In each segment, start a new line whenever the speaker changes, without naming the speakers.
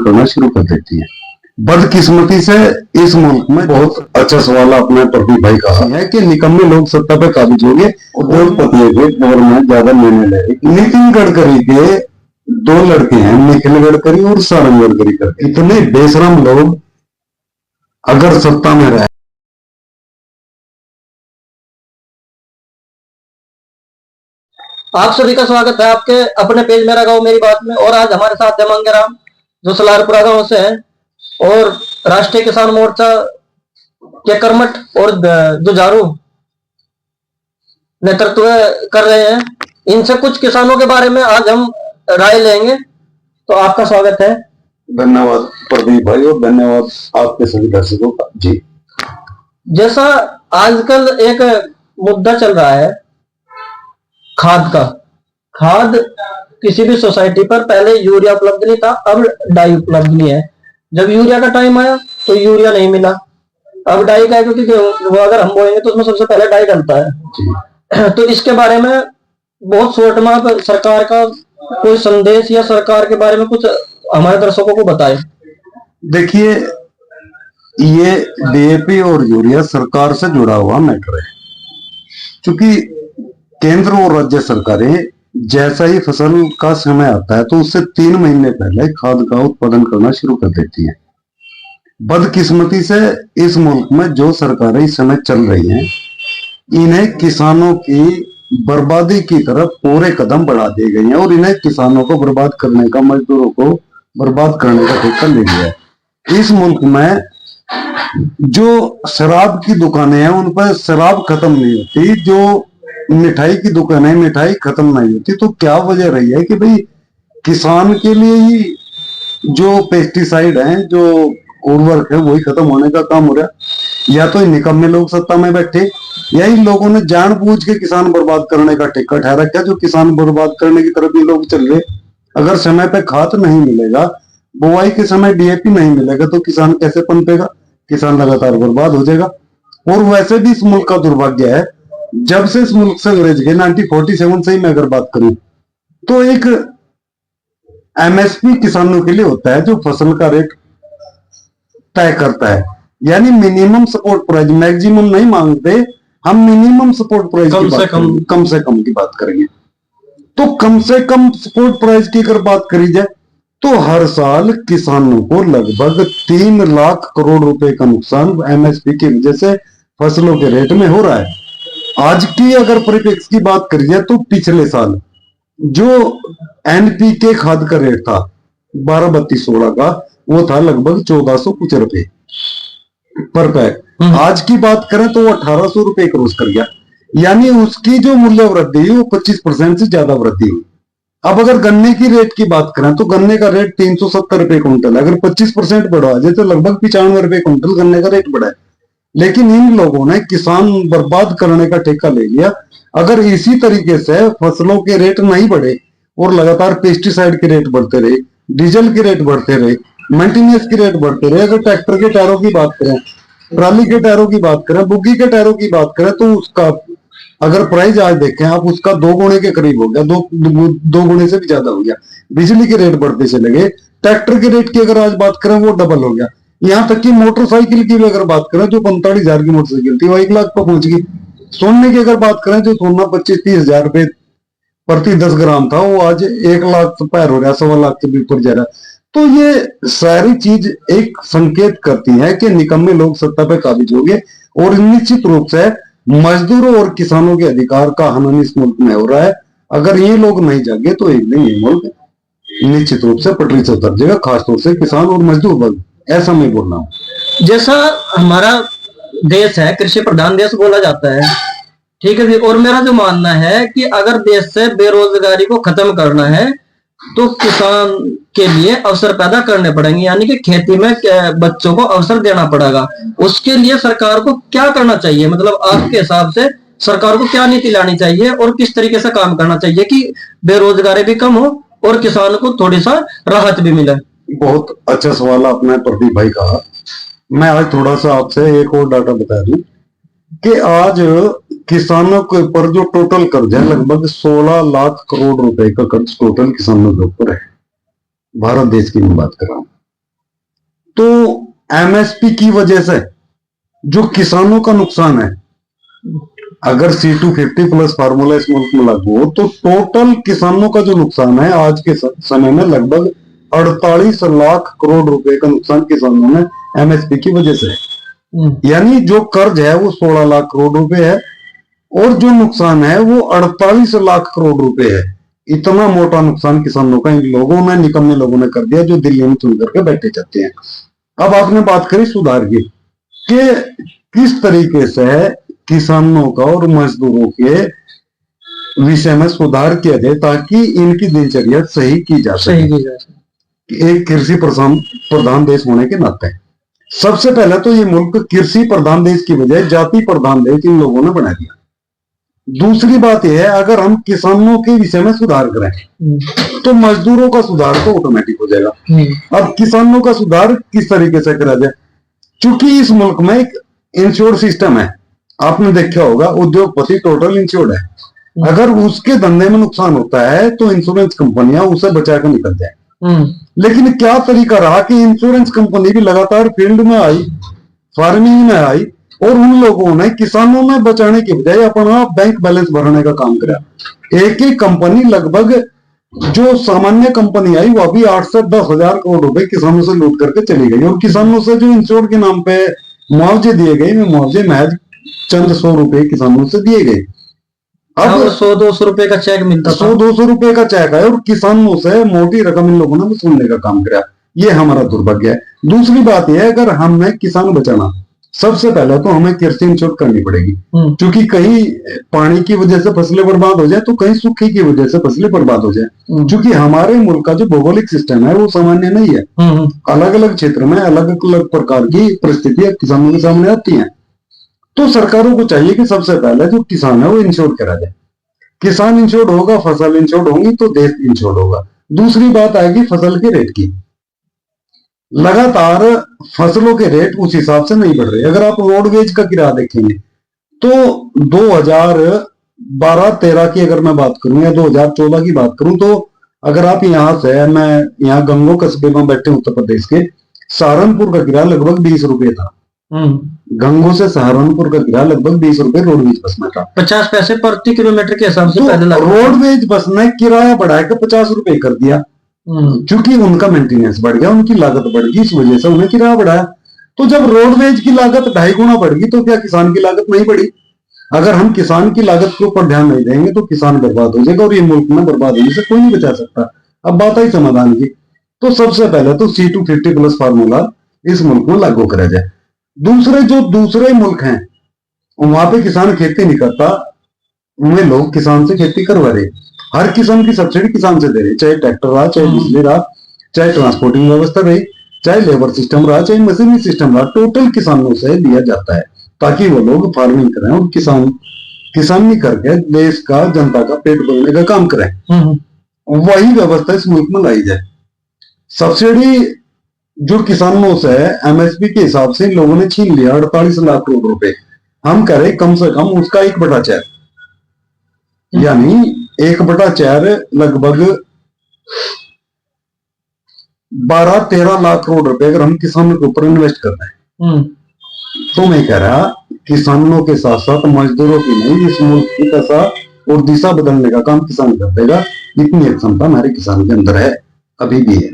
करना शुरू कर देती है। बदकिस्मती से इस मुल्क में बहुत अच्छा सवाल आपने प्रदीप भाई कहा है कि निकम्मे लोग सत्ता पे काबिज होंगे और उद्योगपतियों के गवर्नमेंट ज्यादा निर्णय लेगी। नितिन गडकरी के दो लड़के हैं, निखिल गडकरी और सारंग गडकरी करके, इतने बेशरम लोग अगर सत्ता में रहे।
आप सभी का स्वागत है आपके अपने पेज मेरा गांव मेरी बात में। और आज हमारे साथ है मंगेराम, जो सलारपुरा गांव से हैं और राष्ट्रीय किसान मोर्चा के कर्मठ और जुझारू नेतृत्व कर रहे हैं। इनसे कुछ किसानों के बारे में आज हम राय लेंगे, तो आपका स्वागत है।
धन्यवाद प्रदीप भाई और धन्यवाद आपके सभी दर्शकों का। जी,
जैसा आजकल एक मुद्दा चल रहा है खाद का। खाद किसी भी सोसाइटी पर पहले यूरिया उपलब्ध नहीं था, अब डाई उपलब्ध नहीं है। जब यूरिया का टाइम आया तो यूरिया नहीं मिला, अब डाई का है, क्योंकि वो अगर हम बोएंगे तो उसमें सबसे पहले डाई डलता है। तो इसके बारे में बहुत शॉर्ट में आप सरकार का कोई संदेश या सरकार के बारे में कुछ हमारे दर्शकों को बताए।
देखिए, ये डीएपी और यूरिया सरकार से जुड़ा हुआ मैटर है, क्योंकि केंद्र और राज्य सरकारें जैसा ही फसल का समय आता है तो उससे 3 महीने पहले खाद का उत्पादन करना शुरू कर देती है। बदकिस्मती से इस मुल्क में जो सरकारें इस समय चल रही हैं, इन्हें किसानों की बर्बादी की तरफ पूरे कदम बढ़ा दिए गए हैं और इन्हें किसानों को बर्बाद करने का, मजदूरों को बर्बाद करने का ठेका ले लिया है। इस मुल्क में जो शराब की दुकानें हैं उन पर शराब खत्म नहीं होती, जो मिठाई की दुकान है मिठाई खत्म नहीं होती। तो क्या वजह रही है कि भाई किसान के लिए ही जो पेस्टिसाइड हैं, जो उर्वरक है, वही खत्म होने का काम हो रहा है। या तो निकम्मे लोग सत्ता में बैठे, या इन लोगों ने जानबूझ के किसान बर्बाद करने का ठेका ठहरा क्या, जो किसान बर्बाद करने की तरफ ये लोग चल रहे। अगर समय पे खाद नहीं मिलेगा, बुआई के समय डीएपी नहीं मिलेगा, तो किसान कैसे पनपेगा? किसान लगातार बर्बाद हो जाएगा। और वैसे भी इस मुल्क का दुर्भाग्य है, जब से इस मुल्क से अंग्रेज गए 1947 से ही मैं अगर बात करूं, तो एक एमएसपी किसानों के लिए होता है जो फसल का रेट तय करता है, यानी मिनिमम सपोर्ट प्राइस। मैक्सिमम नहीं मांगते हम, मिनिमम सपोर्ट प्राइस कम से कम की बात करेंगे। तो कम से कम सपोर्ट प्राइस की अगर बात करी जाए तो हर साल किसानों को लगभग 3 लाख करोड़ रुपए का नुकसान एमएसपी की वजह से फसलों के रेट में हो रहा है। आज की अगर परिप्रेक्ष्य की बात करी जाए तो पिछले साल जो एनपीके खाद का रेट था 12-32-16 का, वो था लगभग 1400 कुछ रुपए पर पैक। आज की बात करें तो वो 1800 रुपए क्रॉस कर गया, यानी उसकी जो मूल्य वृद्धि हुई वो 25% से ज्यादा वृद्धि हुई। अब अगर गन्ने की रेट की बात करें तो गन्ने का रेट 370 रुपए क्विंटल, अगर 25% बढ़ा जाए तो लगभग 95 रुपए क्विंटल गन्ने का रेट बढ़ा है। लेकिन इन लोगों ने किसान बर्बाद करने का ठेका ले लिया। अगर इसी तरीके से फसलों के रेट नहीं बढ़े और लगातार पेस्टिसाइड के रेट बढ़ते रहे, डीजल के रेट बढ़ते रहे, मेंटेनेंस के रेट बढ़ते रहे, अगर ट्रैक्टर के टायरों की बात करें, ट्राली के टायरों की बात करें, बुग्गी के टायरों की बात करें, तो उसका अगर प्राइस आज देखें आप, उसका 2 गुने के करीब हो गया, दो गुने से भी ज्यादा हो गया। बिजली के रेट बढ़ते चले गए। ट्रैक्टर के रेट की अगर आज बात करें वो डबल हो गया। यहाँ तक कि मोटरसाइकिल की भी अगर बात करें, जो 45,000 की मोटरसाइकिल थी वो 1 लाख पर पहुंच गई। सोने की अगर बात करें, जो सोना 25-30 हजार रुपए प्रति 10 ग्राम था, वो आज 1 लाख से पैर हो रहा है, 1.25 लाख के भी ऊपर जा रहा है। तो ये सारी चीज एक संकेत करती है कि निकम्मे लोग सत्ता पे काबिज होंगे और निश्चित रूप से मजदूरों और किसानों के अधिकार का हनन इस मुल्क में हो रहा है। अगर ये लोग नहीं जागे तो एक दिन ये मुल्क निश्चित रूप से पटरी से उतर जाएगा, खासतौर से किसान और मजदूर वर्ग। ऐसा मैं बोल रहा हूँ।
जैसा हमारा देश है कृषि प्रधान देश बोला जाता है, ठीक है जी। और मेरा जो मानना है कि अगर देश से बेरोजगारी को खत्म करना है तो किसान के लिए अवसर पैदा करने पड़ेंगे, यानी कि खेती में बच्चों को अवसर देना पड़ेगा। उसके लिए सरकार को क्या करना चाहिए, मतलब आपके हिसाब से सरकार को क्या नीति लानी चाहिए और किस तरीके से काम करना चाहिए कि बेरोजगारी भी कम हो और किसान को थोड़ी सा राहत भी मिले?
बहुत अच्छा सवाल आपने प्रदीप भाई कहा। मैं आज थोड़ा सा आपसे एक और डाटा बता दूं कि आज किसानों के ऊपर जो टोटल कर्ज है, लगभग 16 लाख करोड़ रुपए का कर्ज टोटल किसानों के ऊपर है। भारत देश की मैं बात कर रहा हूं। तो एमएसपी की वजह से जो किसानों का नुकसान है, अगर C250 प्लस फार्मूला इस मुल्क में लागू हो तो टोटल किसानों का जो नुकसान है आज के समय में लगभग 48 लाख करोड़ रुपए का नुकसान किसानों ने एमएसपी की वजह से है। यानी जो कर्ज है वो 16 लाख करोड़ रुपए है और जो नुकसान है वो 48 लाख करोड़ रुपए है। इतना मोटा नुकसान किसानों का इन लोगों ने, निकम्मे लोगों ने कर दिया जो दिल्ली में चुन करके बैठे जाते हैं। अब आपने बात करी सुधार की कि किस तरीके से किसानों का और मजदूरों के विषय में सुधार किया जाए ताकि इनकी दिनचर्या सही की जा सके। एक कृषि प्रधान देश होने के नाते सबसे पहले तो ये मुल्क कृषि प्रधान देश की बजाय जाति प्रधान देश इन लोगों ने बना दिया। दूसरी बात यह है, अगर हम किसानों के विषय में सुधार करें तो मजदूरों का सुधार तो ऑटोमेटिक हो जाएगा। अब किसानों का सुधार किस तरीके से करा जाए, क्योंकि इस मुल्क में एक इंश्योर सिस्टम है। आपने देखा होगा उद्योगपति टोटल इंश्योर्ड है। अगर उसके धंधे में नुकसान होता है तो इंश्योरेंस कंपनियां उसे बचा कर निकल जाए। लेकिन क्या तरीका रहा कि इंश्योरेंस कंपनी भी लगातार फील्ड में आई, फार्मिंग में आई और उन लोगों ने किसानों में बचाने के बजाय अपना बैंक बैलेंस भरने का काम करा। एक एक कंपनी लगभग जो सामान्य कंपनी आई वह भी 8 से 10 हजार करोड़ रुपए किसानों से लूट करके चली गई और किसानों से जो इंश्योर के नाम पे मुआवजे दिए गए वे मुआवजे महज चंद 100 रुपए किसानों से दिए गए। अब
100-200 रुपए का चेक मिलता,
100-200 रुपए का चेक है और किसानों से मोटी रकम इन लोगों ने वसूलने का काम किया। ये हमारा दुर्भाग्य है। दूसरी बात यह है, अगर हमें किसान बचाना सबसे पहले तो हमें कृषि इंश्योर करनी पड़ेगी, क्योंकि कहीं पानी की वजह से फसलें बर्बाद हो जाए तो कहीं सूखे की वजह से फसलें बर्बाद हो जाए। क्योंकि हमारे मुल्क का जो भौगोलिक सिस्टम है वो सामान्य नहीं है। अलग अलग क्षेत्र में अलग अलग प्रकार की परिस्थितियां किसानों के सामने आती हैं। तो सरकारों को चाहिए कि सबसे पहले जो किसान है वो इंश्योर करा जाए। किसान इंश्योर्ड होगा, फसल इंश्योर्ड होगी तो देश इंश्योर्ड होगा। दूसरी बात आएगी फसल के रेट की। लगातार फसलों के रेट उस हिसाब से नहीं बढ़ रहे। अगर आप रोडवेज का किराया देखेंगे तो 2012-13 की अगर मैं बात करूं या 2014 की बात करूं तो अगर आप यहां से, मैं यहाँ गंगो कस्बे में बैठे उत्तर प्रदेश के, सहारनपुर का किराया लगभग 20 रुपए था। गंगो से सहारनपुर का किराया लगभग 20 रुपए रोडवेज बस में था।
50 पैसे प्रति किलोमीटर के हिसाब से पैदल।
रोडवेज बस ने किराया बढ़ाकर 50 रुपए कर दिया, क्योंकि उनका मेंटेनेंस बढ़ गया, उनकी लागत बढ़ गई, इस वजह से उन्हें किराया बढ़ाया। तो जब रोडवेज की लागत 2.5 गुना बढ़ गई तो क्या किसान की लागत नहीं बढ़ी? अगर हम किसान की लागत के ऊपर ध्यान नहीं देंगे तो किसान बर्बाद हो जाएगा और ये मुल्क में बर्बाद होने से कोई नहीं बचा सकता। अब बात आई समाधान की, तो सबसे पहले तो C250 प्लस फार्मूला इस मुल्क में लागू करा जाए। दूसरे मुल्क हैं वहां पे किसान खेती नहीं करता, उनमें लोग किसान से खेती करवा रहे। हर किस्म की सब्सिडी किसान से दे रहे, चाहे ट्रैक्टर रहा, चाहे बिजली रहा, चाहे ट्रांसपोर्टिंग व्यवस्था रही, चाहे लेबर सिस्टम रहा, चाहे मशीनरी सिस्टम रहा, टोटल किसानों से दिया जाता है ताकि वो लोग फार्मिंग करें और किसानी करके देश का, जनता का पेट भरने का काम करें। वही व्यवस्था इस मुल्क में लाई जाए। सब्सिडी जो किसानों से एमएसपी के हिसाब से लोगों ने छीन लिया 48 लाख करोड़ रुपए, हम कह रहे कम से कम उसका 1/4, यानी 1/4 लगभग 12-13 लाख करोड़ रुपए अगर हम किसानों के ऊपर इन्वेस्ट कर रहे हैं तो मैं कह रहा किसानों के साथ साथ मजदूरों की नहीं, इस मुल्क की दशा और दिशा बदलने का काम किसान कर देगा। इतनी क्षमता हमारे किसान के अंदर है, अभी भी है।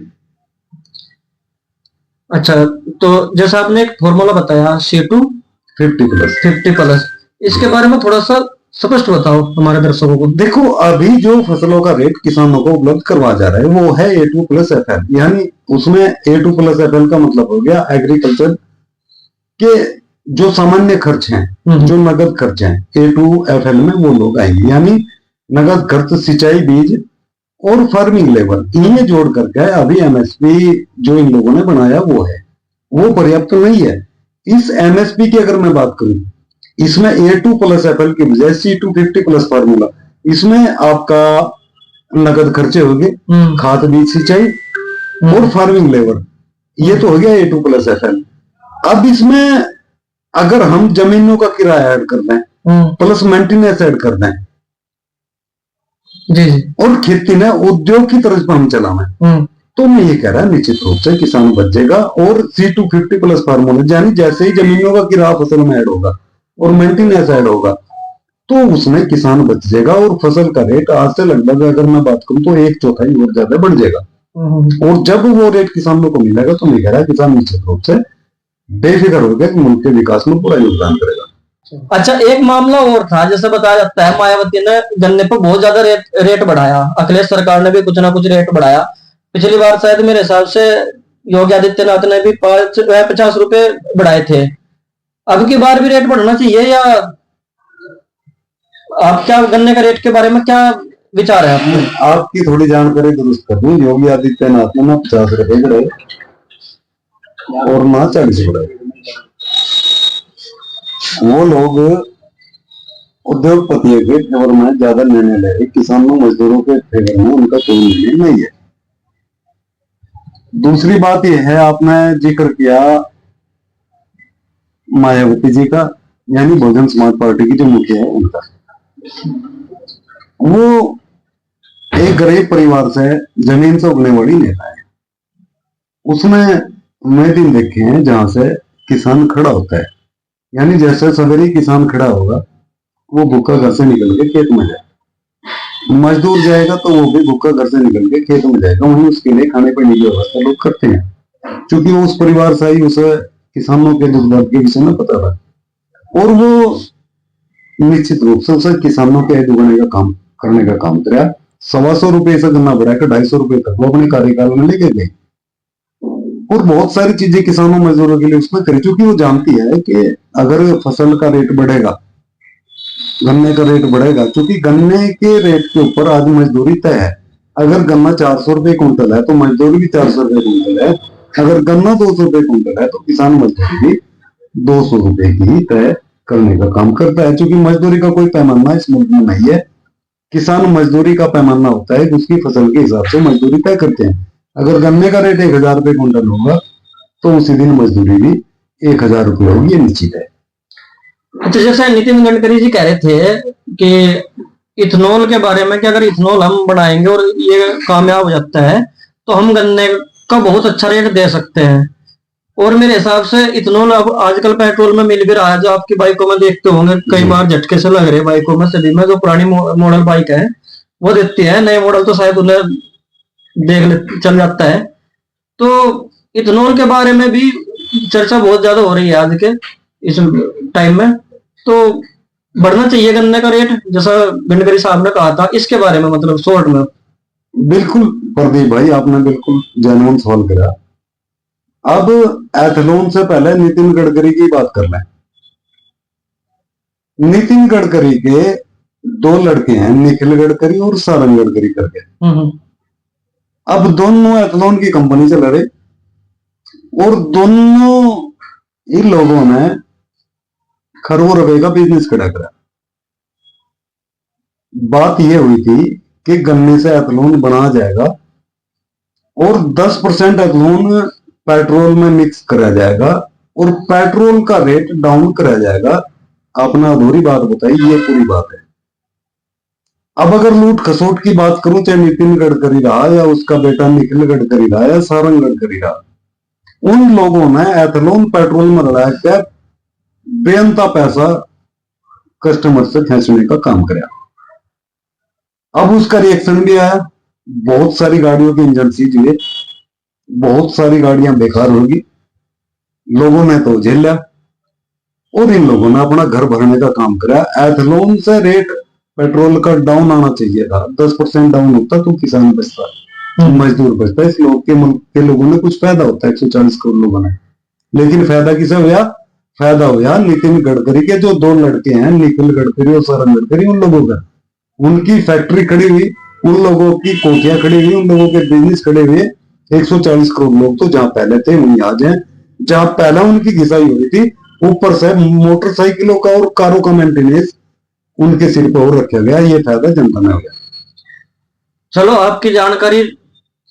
अच्छा, तो जैसा आपने एक फॉर्मूला बताया
C250
प्लस, इसके बारे में थोड़ा सा स्पष्ट बताओ हमारे दर्शकों को।
देखो, अभी जो फसलों का रेट किसानों को उपलब्ध करवा जा रहा है वो है A2+FL, यानी उसमें A2+FL का मतलब हो गया एग्रीकल्चर के जो सामान्य खर्च हैं, जो नगद खर्च हैं, A2FL में वो लोग आएंगे। यानी नगद खर्च, सिंचाई, बीज और फार्मिंग लेबर, इन्हें जोड़ करके अभी एमएसपी जो इन लोगों ने बनाया वो पर्याप्त नहीं है। इस एमएसपी की अगर मैं बात करूं, इसमें A2+FL की बजाय C250 प्लस फार्मूला, इसमें आपका नगद खर्चे होंगे, खाद, बीज, सिंचाई और फार्मिंग लेबर, ये तो हो गया A2+FL। अब इसमें अगर हम जमीनों का किराया ऐड कर दें प्लस मेंटेनेंस ऐड कर दें
जी,
और खेती ने उद्योग की तरफ हम चलाना, तो मैं ये कह रहा निश्चित रूप से किसान बचेगा। और C250+ फार्मूला यानी जैसे ही जमीनों का किराया फसल में ऐड होगा और मेंटेनेंस ऐड होगा तो उसमें किसान बच जाएगा और फसल का रेट आज से लगभग अगर मैं बात करूं तो 1/4 और ज्यादा बढ़ जाएगा। और जब वो रेट किसानों को मिलेगा तो मैं कह रहा किसान निश्चित रूप से बेफिक्र हो गया कि मुल्क के विकास में पूरा योगदान करेगा।
अच्छा, एक मामला और था, जैसे बताया जाता है मायावती ने गन्ने पर बहुत ज्यादा रेट बढ़ाया, अखिलेश सरकार ने भी कुछ ना कुछ रेट बढ़ाया। पिछली बार शायद मेरे हिसाब से योगी आदित्यनाथ ने भी 50 रुपए बढ़ाए थे। अब की बार भी रेट बढ़ना चाहिए, या आप क्या गन्ने का रेट के बारे में क्या विचार है आपके?
आपकी थोड़ी जानकारी दुरुस्त कर दूं, योगी आदित्यनाथ ने ना 50 रुपए बढ़ाए और ना 40 बढ़ाए। वो लोग उद्योगपतियों के फेवर में ज्यादा निर्णय ले रहे, किसानों मजदूरों के फेवर में उनका कोई निर्णय नहीं है। दूसरी बात यह है, आपने जिक्र किया मायावती जी का, यानी बहुजन समाज पार्टी की जो मुखिया है उनका। वो एक गरीब परिवार से जमीन से उगने वाली नेता है। उसने मैं दिन देखे हैं जहां से किसान खड़ा होता है, यानी जैसे सवेरे किसान खड़ा होगा वो भूखा घर से निकल के खेत में जाए, मजदूर जाएगा तो वो भी भूखा घर से निकल के खेत में जाएगा, वहीं उसके लिए खाने पीने की व्यवस्था लोग करते हैं, क्योंकि वो उस परिवार से ही उसे किसानों के दुख दर्द के विषय में पता था। और वो निश्चित रूप से उसे किसानों के दुगने का काम करने का काम करा। 125 रुपए से गन्ना बढ़ाकर 250 रुपए तक वो अपने कार्यकाल में लेके गए और बहुत सारी चीजें किसानों मजदूरों के लिए उसमें करी, क्योंकि वो जानती है कि अगर फसल का रेट बढ़ेगा, गन्ने का रेट बढ़ेगा, क्योंकि गन्ने के रेट के ऊपर आज मजदूरी तय है। अगर गन्ना 400 रुपए क्विंटल है तो मजदूरी भी 400 रुपए क्विंटल है। अगर गन्ना 200 रुपए क्विंटल है तो किसान मजदूरी भी 200 रुपए की तय करने का काम करता है, क्योंकि मजदूरी का कोई पैमाना इस मुल्क में नहीं है। किसान मजदूरी का पैमाना होता है, उसकी फसल के हिसाब से मजदूरी तय करते हैं। अगर गन्ने का रेट 1000 रुपए क्विंटल होगा तो उसी दिन मजदूरी भी 1000 रुपए होगी, ये निश्चित है।
अच्छा, जैसे नितिन गडकरी जी कह रहे थे कि इथेनॉल के बारे में कि अगर इथेनॉल हम बनाएंगे और ये कामयाब हो जाता है तो हम गन्ने का बहुत अच्छा रेट दे सकते हैं। और मेरे हिसाब से इथेनॉल अब आजकल पेट्रोल में मिल भी रहा है, जो आपकी बाइकों में देखते होंगे कई बार झटके से लग रहे बाइकों में, सभी में जो पुरानी मॉडल बाइक है वो देती है, नए मॉडल तो शायद उन्हें चल जाता है। तो इथेनॉल के बारे में भी चर्चा बहुत ज्यादा हो रही है आज के इस टाइम में, तो बढ़ना चाहिए गन्ने का रेट जैसा गडकरी साहब ने कहा था, इसके बारे में मतलब शॉर्ट में।
बिल्कुल प्रदीप भाई, आपने बिल्कुल जेन्युइन सवाल करा। अब एथेनॉल से पहले नितिन गडकरी की बात कर लें। नितिन गडकरी के 2 लड़के हैं, निखिल गडकरी और सारंग गडकरी करके। अब दोनों एथेनॉल की कंपनी से लड़े और दोनों ही लोगों ने खरबों रुपए का बिजनेस खड़ा करा। बात यह हुई थी कि गन्ने से एथेनॉल बनाया जाएगा और 10% एथेनॉल पेट्रोल में मिक्स करा जाएगा और पेट्रोल का रेट डाउन करा जाएगा। आपने अधूरी बात बताई, ये पूरी बात है। अब अगर लूट खसोट की बात करूं, चाहे नितिन गडकरी रहा या उसका बेटा निखिल गडकरी रहा या सारंग गडकरी रहा, उन लोगों ने एथेनॉल पेट्रोल में लड़ा के बेअंता पैसा कस्टमर से खींचने का काम किया। अब उसका रिएक्शन भी आया, बहुत सारी गाड़ियों के इंजन सीज हुए, बहुत सारी गाड़ियां बेकार होगी, लोगों ने तो झेल लिया और इन लोगों ने अपना घर भरने का काम करा। एथेनॉल से रेट पेट्रोल का डाउन आना चाहिए था, 10% डाउन होता तो किसान बचता, मजदूर बचता, इस लोग के मुल्क के लोगों ने कुछ फायदा होता है, 140 करोड़ लोगों ने। लेकिन फायदा किसे हुआ? फायदा हुआ नितिन गडकरी के जो 2 लड़के हैं, निखिल गडकरी और सारंग गडकरी, उन लोगों का। उनकी फैक्ट्री खड़ी हुई, उन लोगों की कोठियां खड़ी हुई, उन लोगों के बिजनेस खड़े हुए। 140 करोड़ लोग तो जहां पहले थे वहीं आज हैं। जहां पहले उनकी घिसाई हो रही थी, ऊपर से मोटरसाइकिलों का और कारों का मेंटेनेंस उनके सिर पर और रखा गया। ये फायदा जनता में हो गया।
चलो, आपकी जानकारी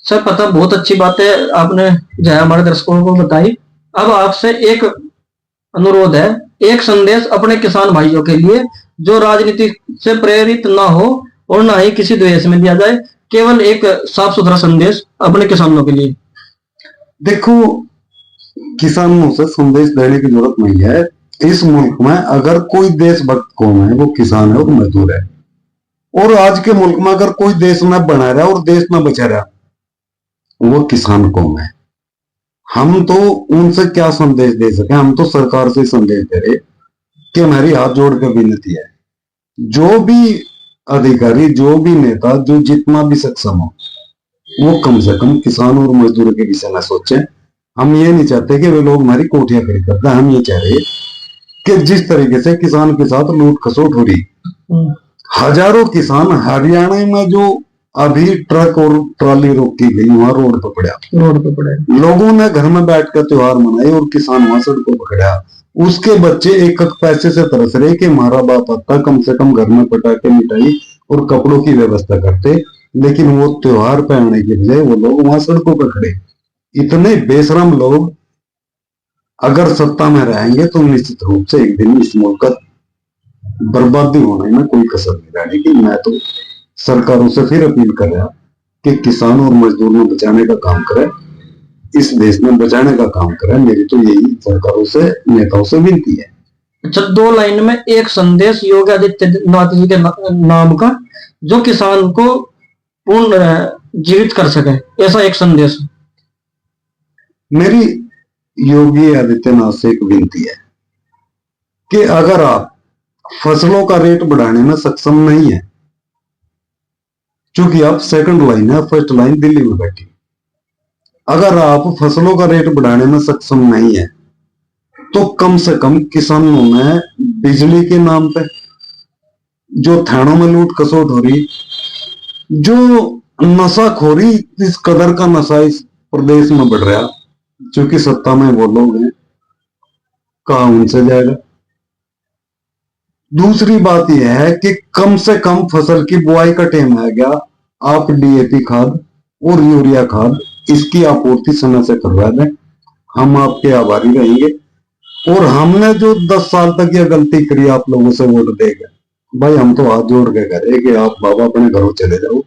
से पता बहुत अच्छी बात है, आपने जो हमारे दर्शकों को बताई। अब आपसे एक अनुरोध है, एक संदेश अपने किसान भाइयों के लिए जो राजनीति से प्रेरित ना हो और ना ही किसी द्वेष में दिया जाए, केवल एक साफ सुथरा संदेश अपने किसानों के लिए?
देखो, किसानों से संदेश देने की जरूरत नहीं है। इस मुल्क में अगर कोई देशभक्त कौम है वो किसान है और मजदूर है। और आज के मुल्क में अगर कोई देश में बना रहा और देश में बचा रहा वो किसान कौम है। हम तो उनसे क्या संदेश दे सके, हम तो सरकार से संदेश दे रहे कि हमारी हाथ जोड़ कर विनती है, जो भी अधिकारी, जो भी नेता, जो जितना भी सक्षम हो वो कम से कम किसान और मजदूरों के विषय में सोचे। हम ये नहीं चाहते कि वे लोग हमारी कोठियां खड़ी करते हैं। हम ये चाह रहे कि जिस तरीके से किसान के साथ लूट खसोट हो रही, हजारों किसान हरियाणा में जो अभी ट्रक और ट्रॉली रोकी गई वहां रोड पे पड़ा, लोगों ने घर में बैठ कर त्योहार मनाए और किसान वहां सड़कों पर खड़ा। उसके बच्चे एक एक पैसे से तरस रहे कि हमारा बाप आता कम से कम घर में पटाखे, मिठाई और कपड़ों की व्यवस्था करते, लेकिन वो त्योहार पे आने के बजाय वो लोग वहां सड़कों पर खड़े। इतने बेशरम लोग अगर सत्ता में रहेंगे तो निश्चित रूप से एक दिन इस मुल्क का बर्बादी होने में कोई कसर नहीं रहेगी। मैं तो सरकारों से फिर अपील कर रहा कि किसान और मजदूर में बचाने का काम करें, इस देश में बचाने का काम करें। मेरी तो यही सरकारों से, नेताओं से विनती है।
अच्छा, 2 लाइन में एक संदेश योगी आदित्यनाथ जी के नाम का जो किसान को पूर्ण जीवित कर सके, ऐसा एक संदेश।
मेरी योगी आदित्यनाथ से एक विनती है कि अगर आप फसलों का रेट बढ़ाने में सक्षम नहीं है, क्योंकि आप सेकंड लाइन है, फर्स्ट लाइन दिल्ली में बैठी, अगर आप फसलों का रेट बढ़ाने में सक्षम नहीं है तो कम से कम किसानों में बिजली के नाम पे जो थानों में लूट खसोट हो रही, जो नशाखोरी, इस कदर का नशा इस प्रदेश में बढ़ रहा, क्योंकि सत्ता में वो लोग हैं, कहा उनसे जाएगा। दूसरी बात यह है कि कम से कम फसल की बुआई का टाइम आ गया, आप डीएपी खाद और यूरिया खाद इसकी आपूर्ति समय से करवा दें, हम आपके आभारी रहेंगे। और हमने जो 10 साल तक यह गलती करी, आप लोगों से वोट देगा भाई, हम तो हाथ जोड़ के करे कि आप बाबा अपने घरों चले जाओ,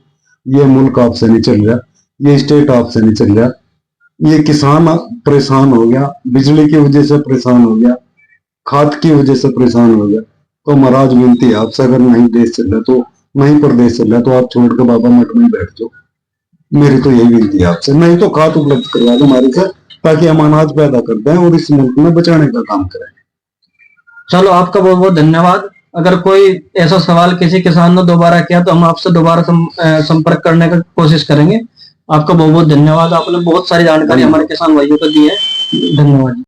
ये मुल्क आपसे नहीं चल रहा, ये स्टेट आपसे नहीं चल रहा, ये किसान परेशान हो गया, बिजली की वजह से परेशान हो गया, खाद की वजह से परेशान हो गया। तो महाराज विनती है आपसे, अगर नहीं देश चल रहा तो नहीं प्रदेश चल रहा तो आप छोड़ के बाबा मठ में बैठ जाओ। मेरी तो यही विनती है आपसे, नहीं तो खाद उपलब्ध करवा दो हमारे से, ताकि हम अनाज पैदा करते हैं और इस मुल्क में बचाने का काम करें।
चलो, आपका बहुत बहुत धन्यवाद। अगर कोई ऐसा सवाल किसी किसान ने दोबारा किया तो हम आपसे दोबारा संपर्क करने का कोशिश करेंगे। आपका बहुत बहुत धन्यवाद, आपने बहुत सारी जानकारी हमारे किसान भाइयों को दी है। धन्यवाद।